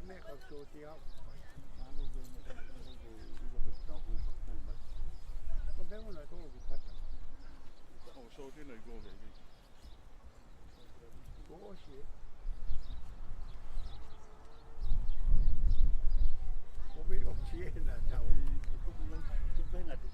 ne ka so ti ha ko be mo la to ko pata so ti ne go me ko shi ko be o chi na ta o ko be na ti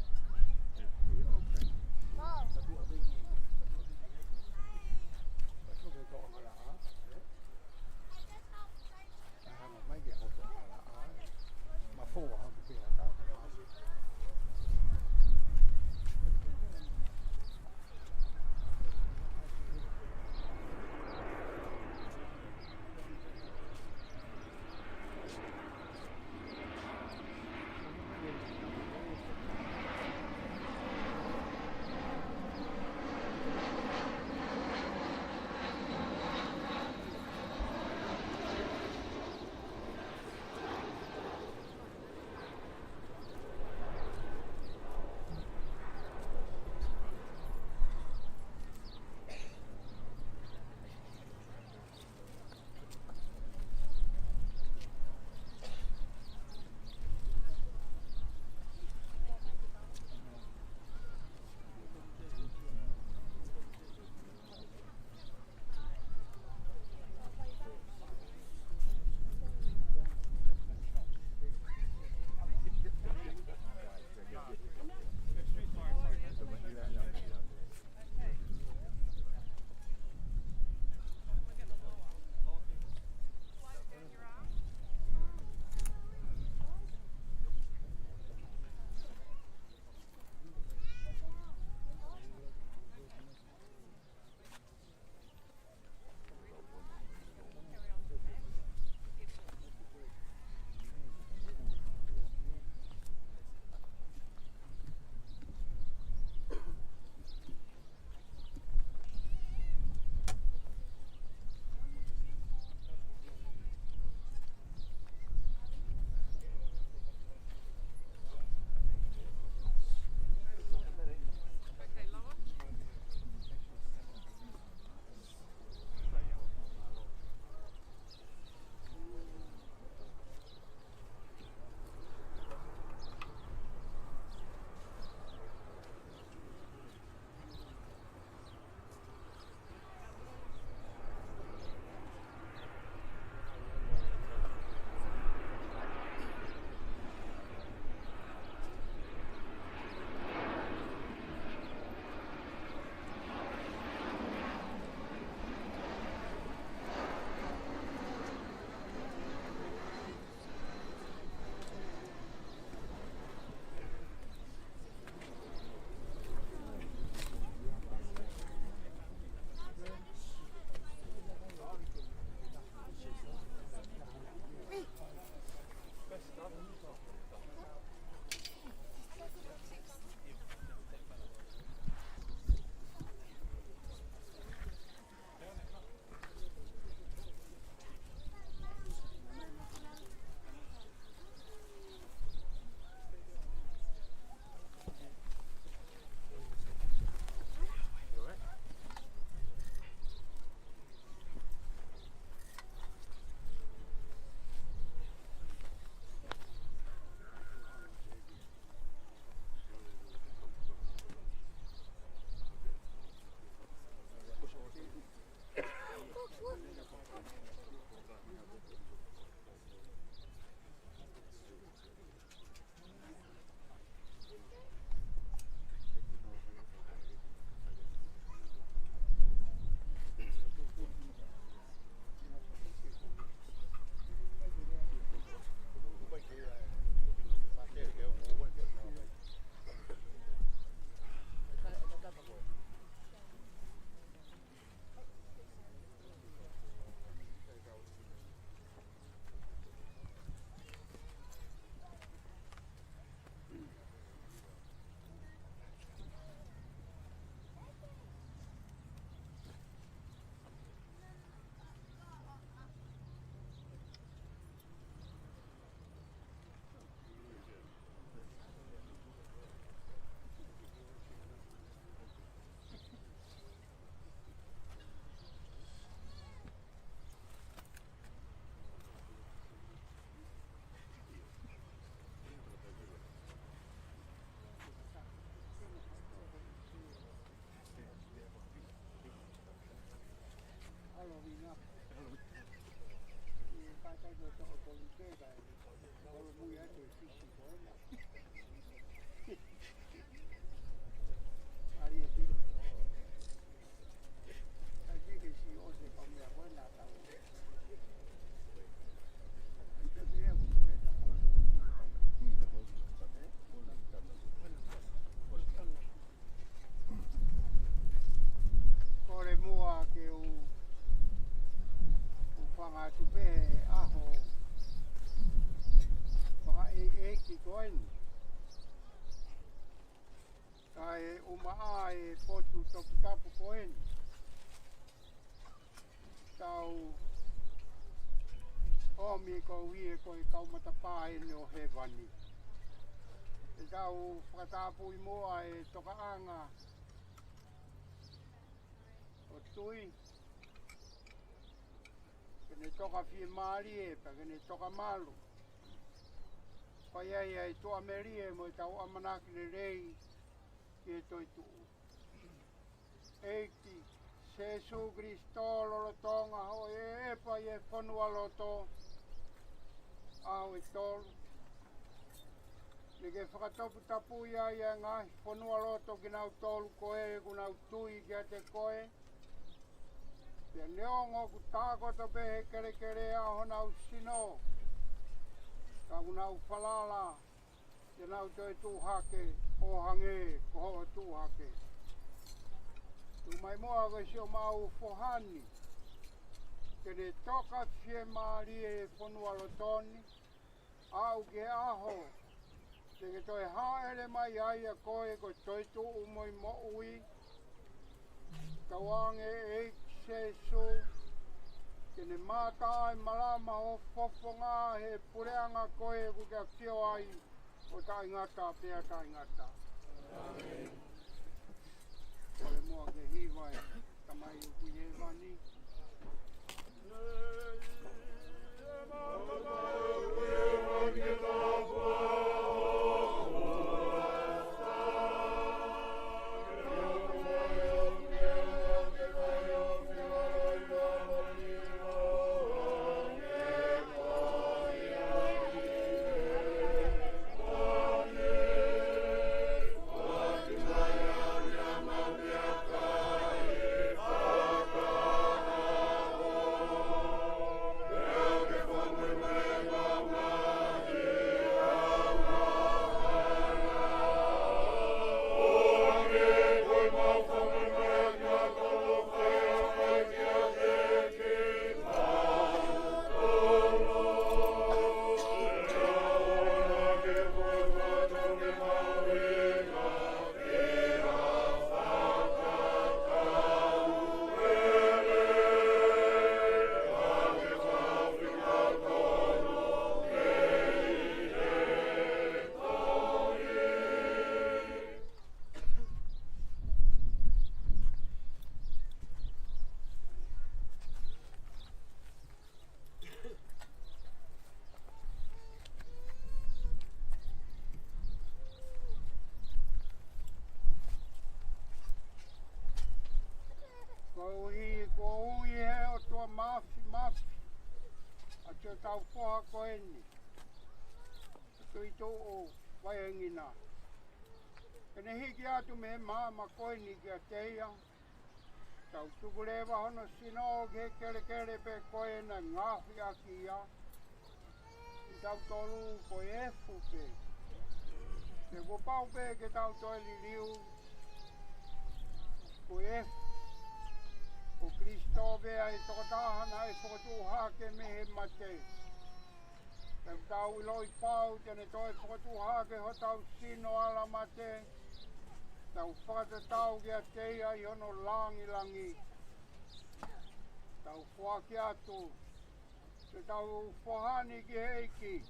Kore mua ke u whangatupe aho whaka ki koen. Kai umaa e potu topu tapu koen. Tau omi ko wie koe kaumatapā ene o hewani. E tau whakatapu i mua e toka anga o tui. Kene toka fie maari e pa kene toka malu. Pai ai toa meri e mo i tau amanaki le rei ki e toi tuu. Eiki, Jesu Christo lolotonga ho e pa e whanua loto. Aho e tolu. Neke whakatopu tapu ia ia ngai whanua loto ki nau tolu koe ku nau tui ki a te koe. Pia neongo ku tākoto pehe kere kere aho nau sino. Ka ku nau whalala. Te nau toi tūhake o hange ko hoa tūhake. Tu mai moa koe sio mau whohani. Kene toka fie maari e whanua lotoni. Au ke aho. Te toi haere mai ai a koe ko toi tu umoi mo ui. Tawange e Jesu. Kene mātai malama ho fofonga he pureanga koe ku kia kio ai. O ta ingata, pia ta ingata. Amen. Kore mua ke hiwai, tamai uku yewani. Ko ui he o tua mafi. A tio tau poha koeni. Tui tō o waiangina. Kene hiki atu me māma koeni ki a teia. Tau tukurewa hono sino ke kere pe koena ngafi aki ia. I tau tolu ko efu pe. Te wopau pe ke tau toeli riu. Ko efu. O Kristo vea i tokotahana e whakatuhake mehe mate. Te tau iloi pau tene toi whakatuhake ho tau sino ala mate. Tau whakatatau kia teia i hono langi. Tau whaki atu. Te tau whahani ki heiki.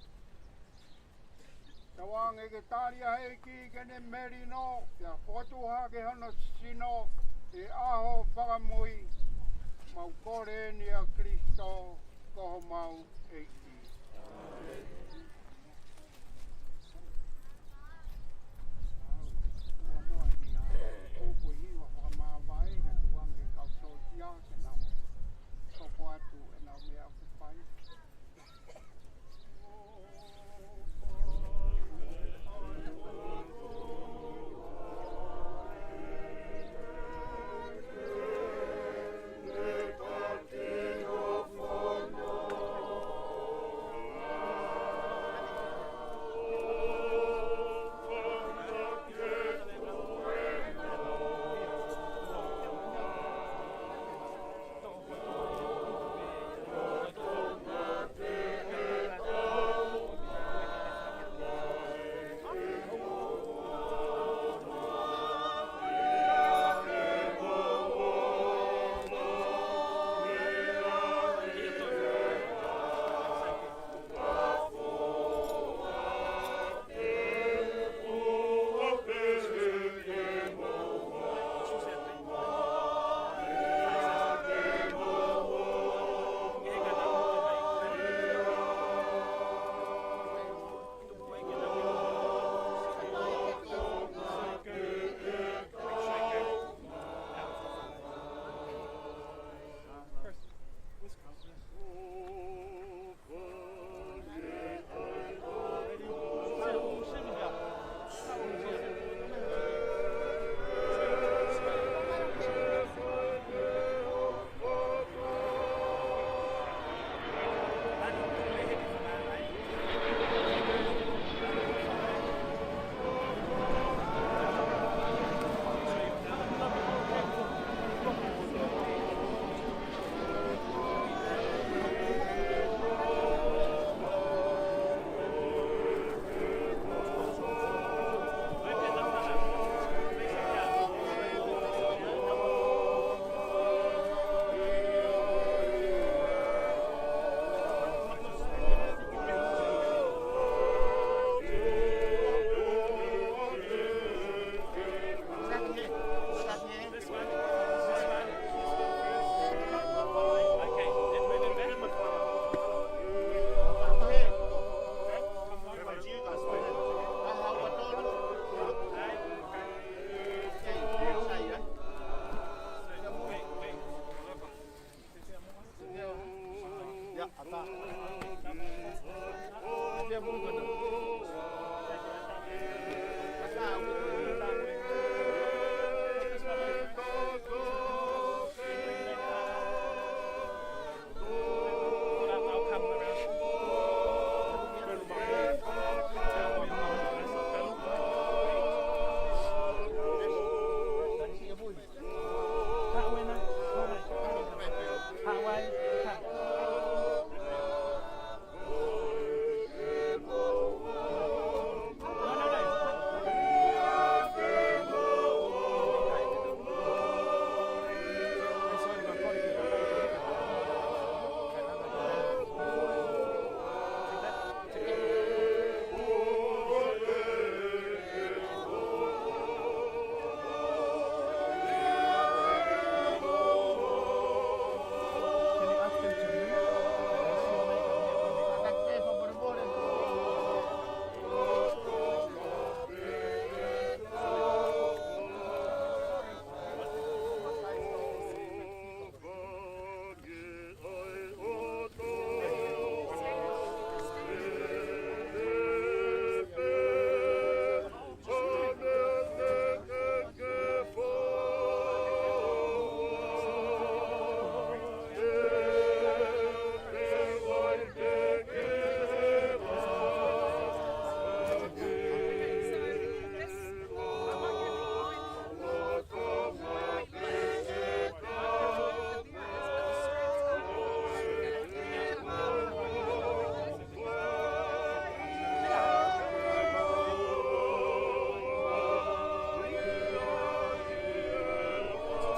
Tau ange ke taria heiki kene merino. Kia whakatuhake hono sino e aho whakamui. Mau kore ni a Kristo koho mau eiki. Amen. Kōko hiwa whakamāwai na tuange kausotia ke nau. Koko atu e nau mea kupai.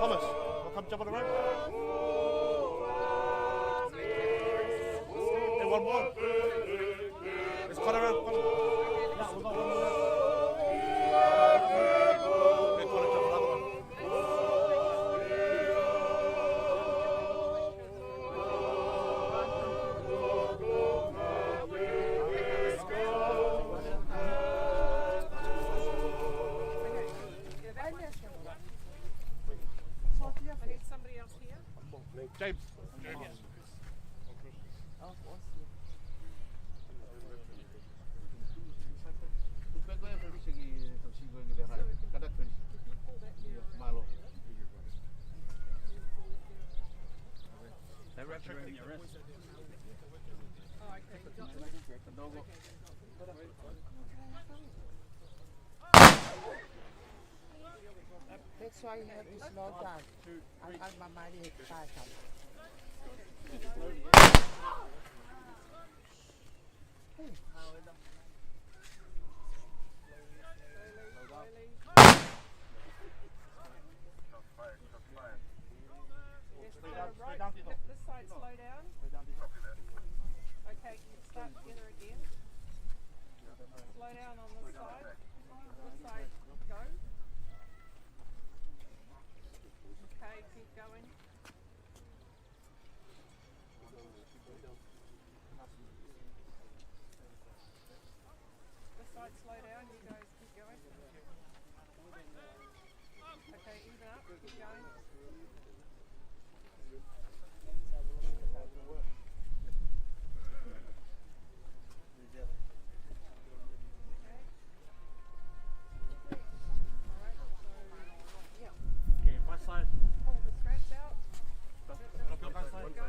Thomas, I'll come jump on the rope. Hey, one more. Let's cut around. Cut. Yeah, we'll go one more. Okay, Connor, jump another one. I need somebody else here. James. Oh, okay. You got this? That's why you have to slow down. Ang mamali tatam. This side, slow down. Okay, start together again. Slow down on this side. This side, go. Okay, keep going. This side, slow down. You guys keep going. Okay, even up. Keep going. Okay, my side. Pull the straps out. Go my side. Go.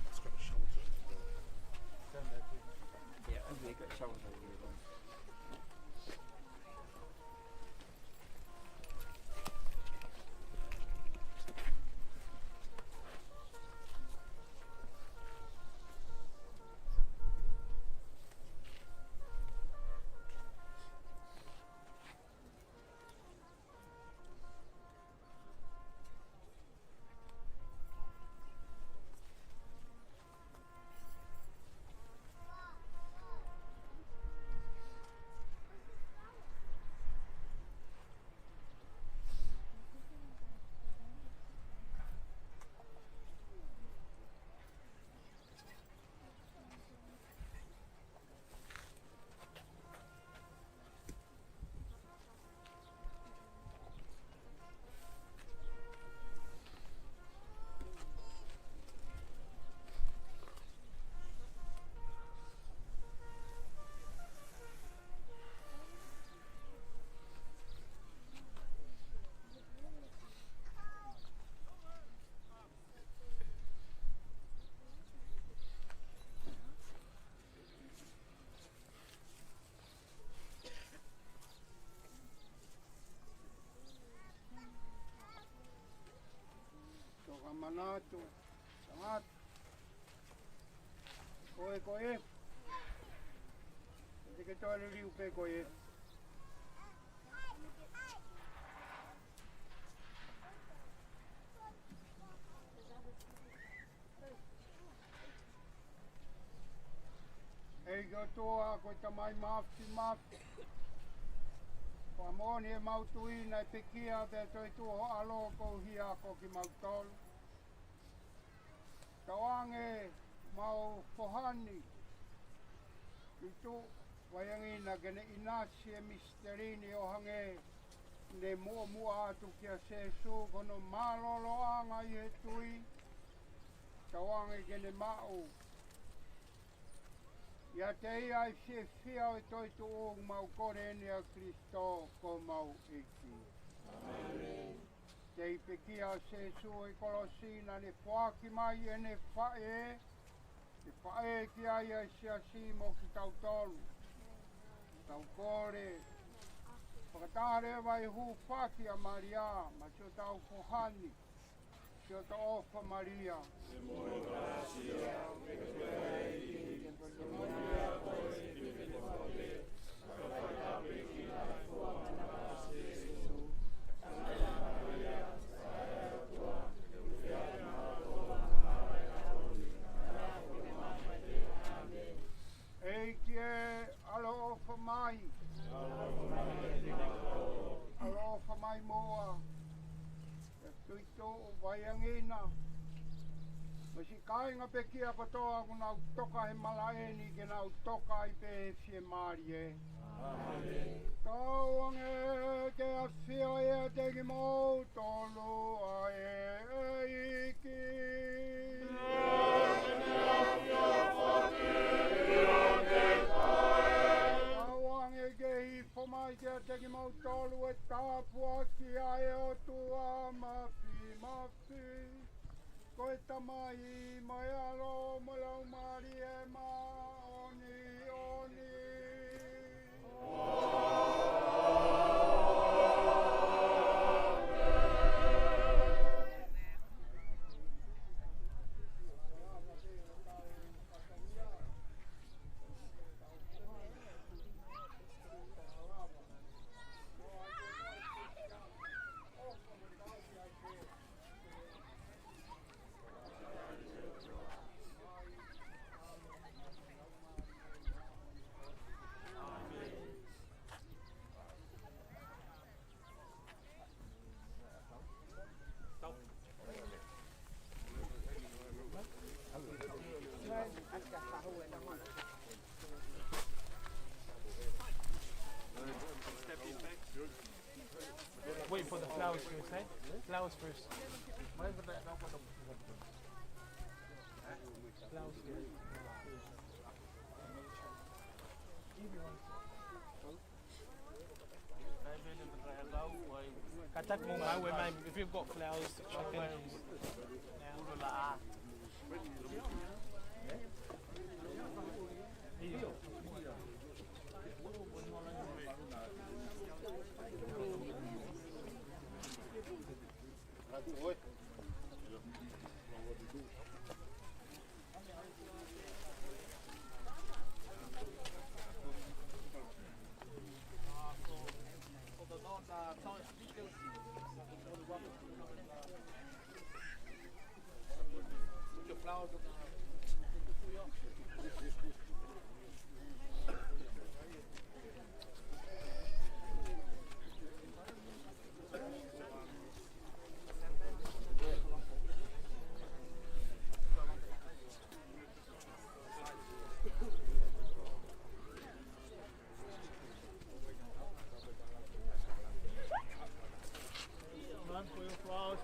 It's got a shoulder to it. manato. Sangat. Koe. Jadi kita ada di upe koe. Eiga toa koe tamai mafi. Pamoni e mautui na pekia te toi tuho alo ko hia ko ki mautolu. Tawange mau pohani. Itu wayangina gene inasi e misterini o hange ne mua atu kia sesu kono malolo anga i he tui. Tawange gene mau. Ia te ia i whia o toi tu o mau kore ni a Kristo ko mau iki. Amen. Te i pekia se su i kolosina ni whaki mai e ne whae. Te whae ki ai a sia si mo ki tau tolu. Tau kore. Whakatare vai hu whaki a Maria. Ma sio tau whohani. Sio ta ofa Maria. Se moe gracia, me tuei. Alofa mai moa. Tuito wayangina. Masi kainga pekia patoa kun au toka he malaeni ke nau toka i pe fie marie. Amen. Tauange ke a fia e te ki mau tolu a e iki. Tauange ke hi fomai ke a te ki mau tolu e tāpua ki a e o tua mafi. Koe tamai mai alo mo lau mari e ma oni. Wait for the flowers first, eh? Flowers first. Flowers first. Katak mo nga, if you've got flowers, check in.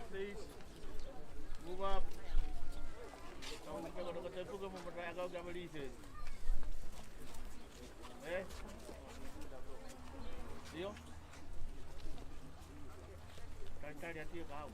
Please move up. Kamu kalau dekat tempat kamu bertanya kau jangan beli. Dio? Kan dia tiap kau.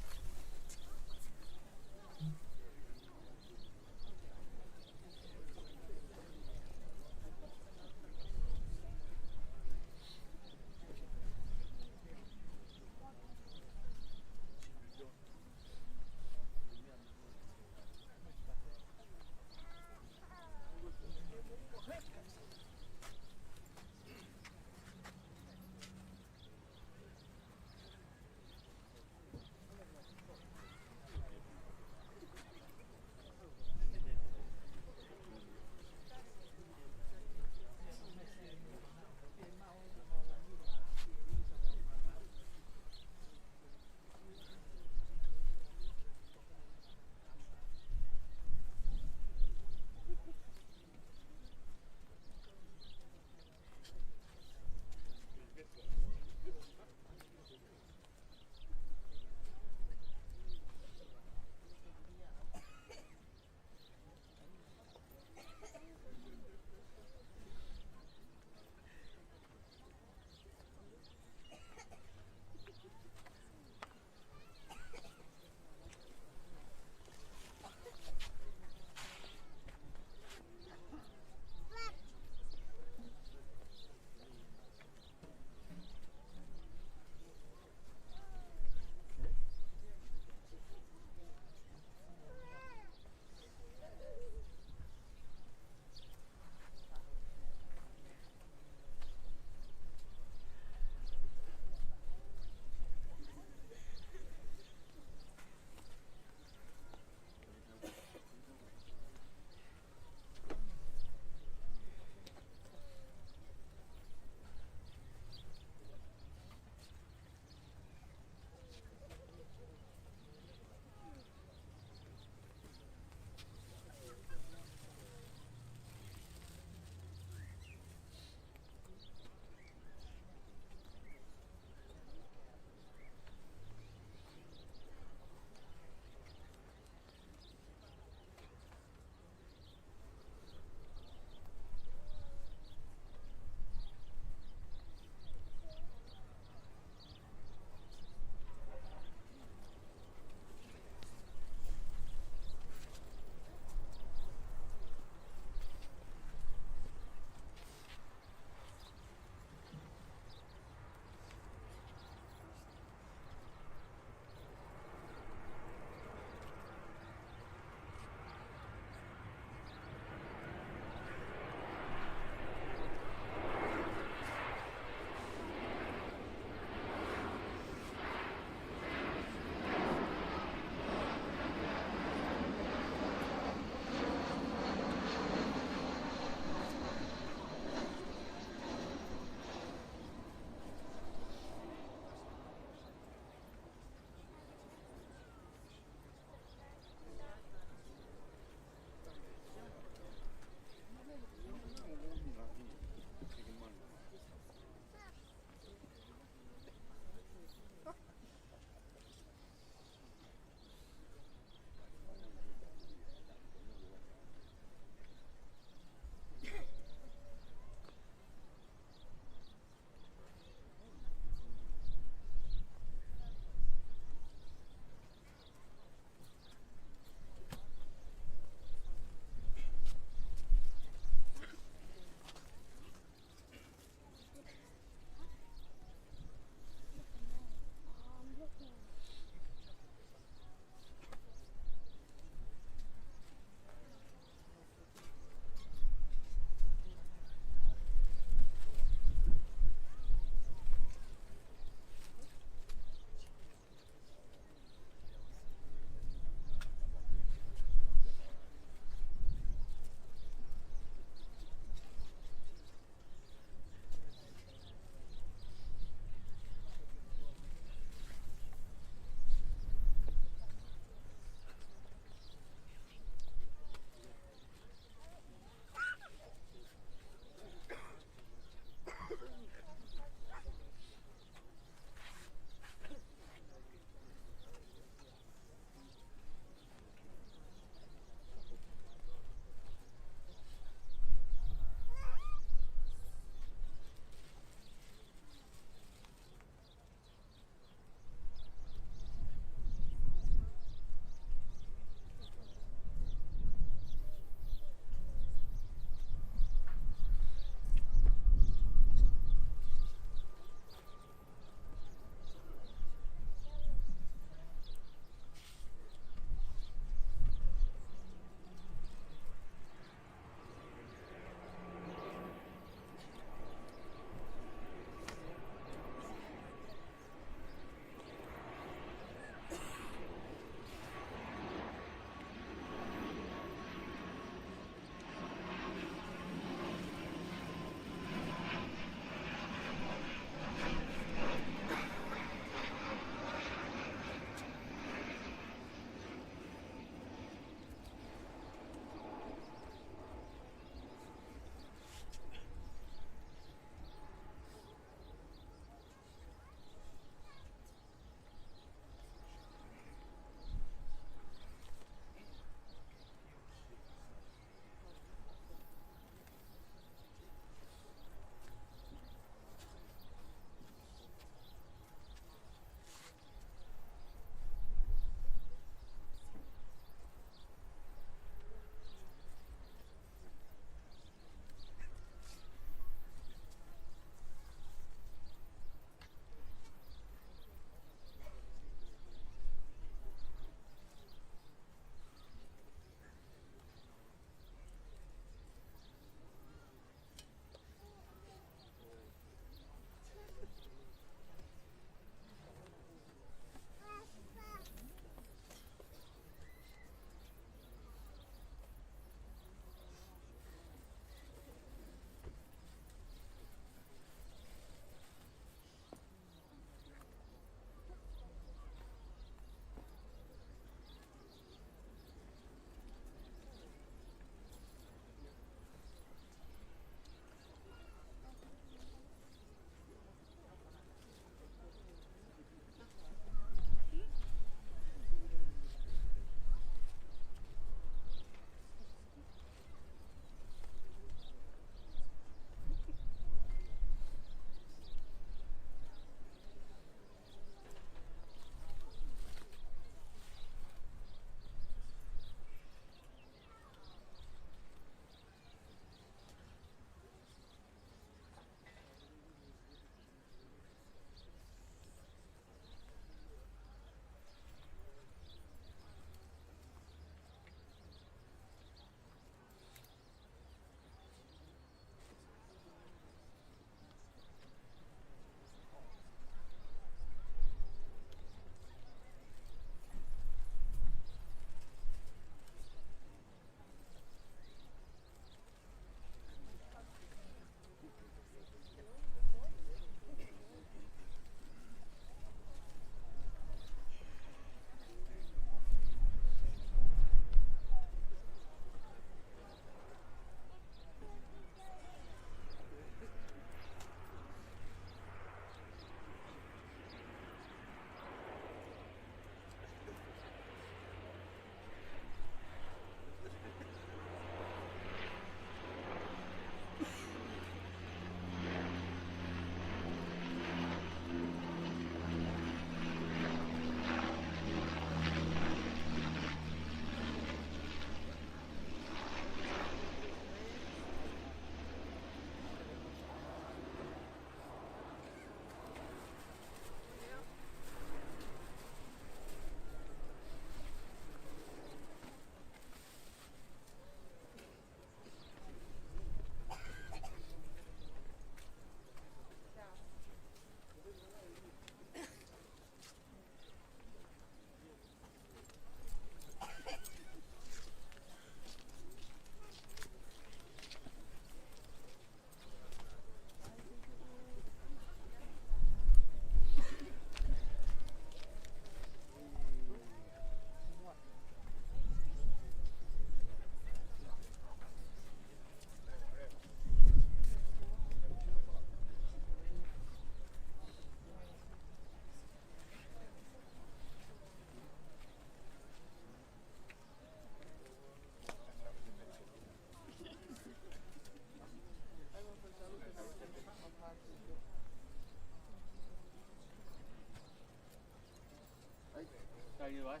ni vai.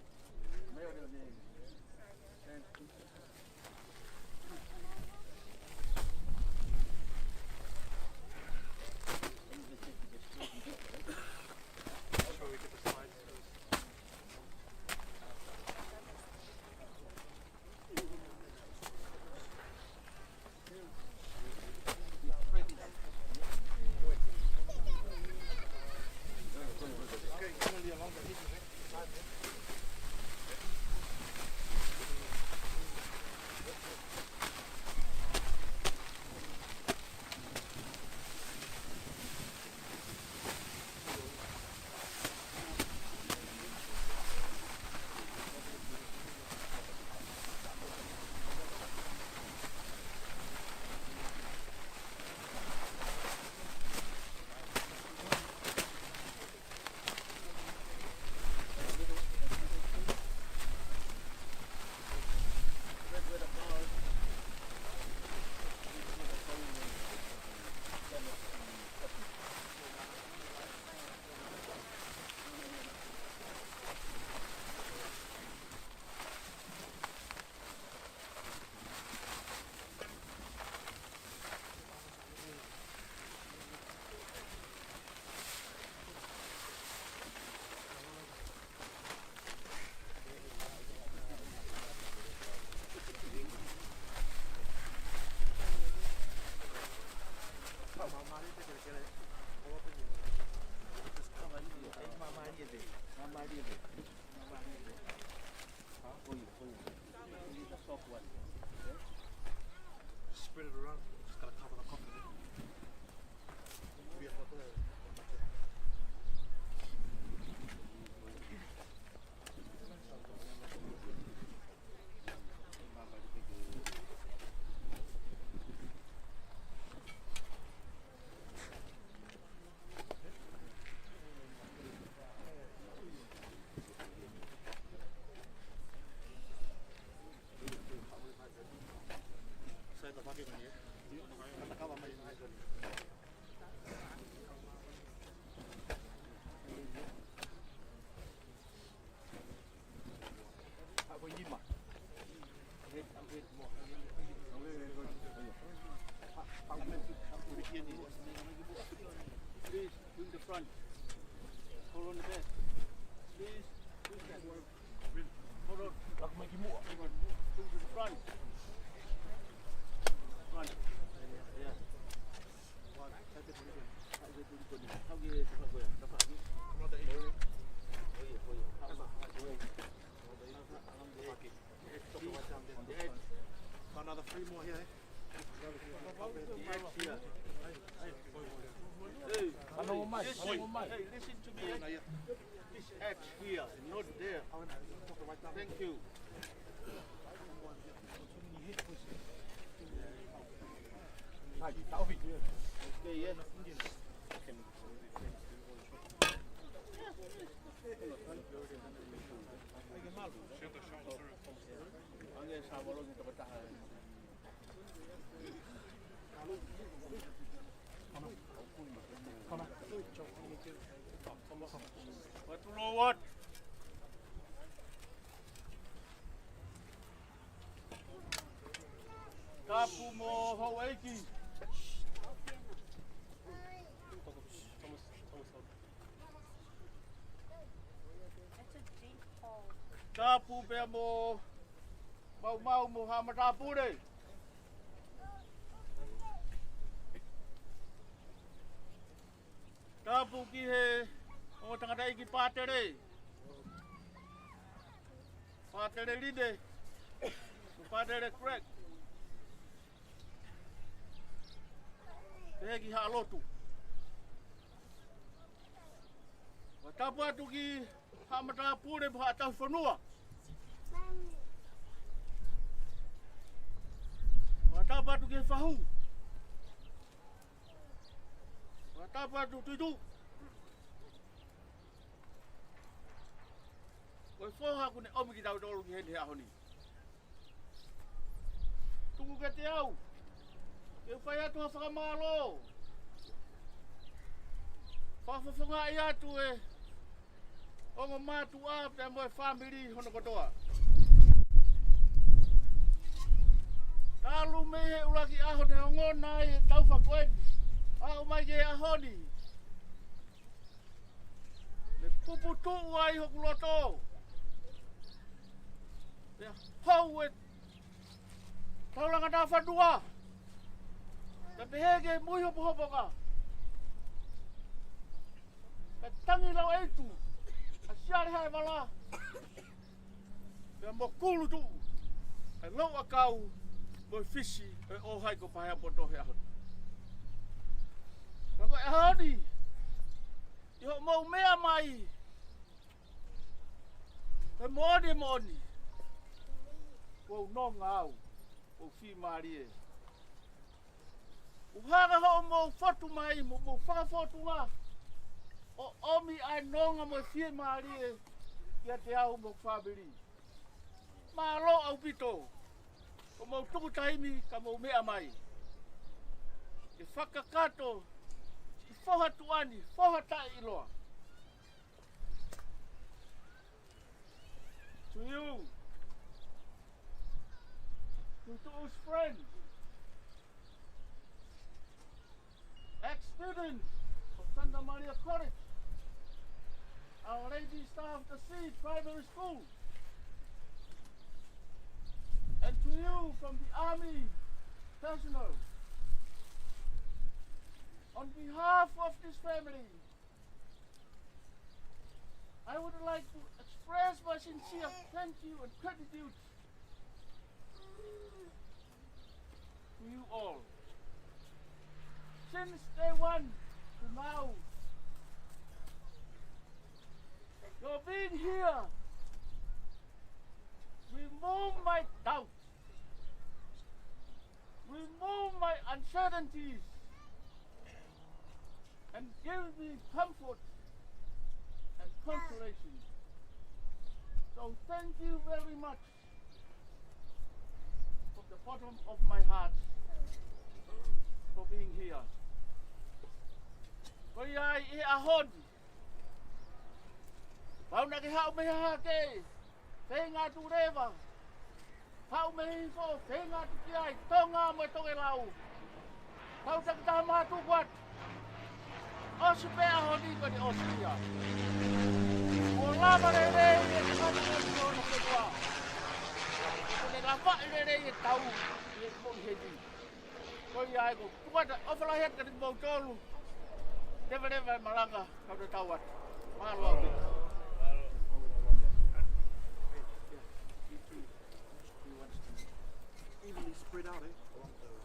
Mai ada ni. Spread it around. Just gotta cover the cup with it. Please, bring the front. Hold on the bed. Please, bring that. Hold on. Aku make more. Bring to the front. Front. Yeah. Another 3 more here. Hey, Hey, listen to me. This edge here, not there. Thank you. Okay, yes. Angin sama lo kita betah. What to know what? Kapu mo Hawaii. Kapu pe mo mau Muhammad Apu deh. Kapu ki he o tengah dai ki patere. Patere lide. Patere crack. Begi halotu. Watapa tu ki hamata pure bhata fonua. Watapa tu ki fahu. Watapa tu tu. Oi foha ku ne omi ki tau dolu ki hende ahoni. Tunggu ke te au. Ke whai atu ha whakamalo. Whafonga i atu e. Ongo mātua pe moe whamiri hono kotoa. Talu me he uraki aho te ongo nai e tau whakoeni. Aho mai ke ahoni. Me pupu tuu ai hoku loto. Te hau e tauranga nā whanua. Te pehege mui hopo hopo ka. Te tangi lau eitu. A siare hae wala. Te mo kulu tuu. E lau a kau. Moi fisi e o hai ko pahe apoto he ahoni. Kako e ahoni. Iho mau mea mai. E mooni. Kou nonga au. Kou fi maari e. Uhanga ho mo fotu mai. Mo whakafotu ngā. O omi ai nonga mo fi maari e. Kia te au mo whabiri. Mā lo au pito. O mau tuku taimi ka mau mea mai. E whakakato, i whoha tuani, whoha tai iloa. To you, to those friends, ex-students of Santa Maria College, Our Lady Star of the Sea Primary School, and to you from the Army personnel, on behalf of this family, I would like to express my sincere thank you and gratitude to you all. Since day one to now, your being here remove my doubts, remove my uncertainties, and give me comfort and consolation. So thank you very much from the bottom of my heart for being here. Koi ai e ahoni. Pau na ke hau me hake. Te ngā tu rewa. Hau me hifo, te ngā tu ki ai. Tonga mo toke lau. Pau tak tā mātu kwat. Osi pe ahoni ko ni osi ia. O lama re re e te hana e te hono ke tua. O te rapa re re e tau e mōi hedi. Koi ai ko kuata ofala het ka te mō tolu. Tewa rewa e malanga kau te tauat. Mālo au te. Evenly spread out, eh?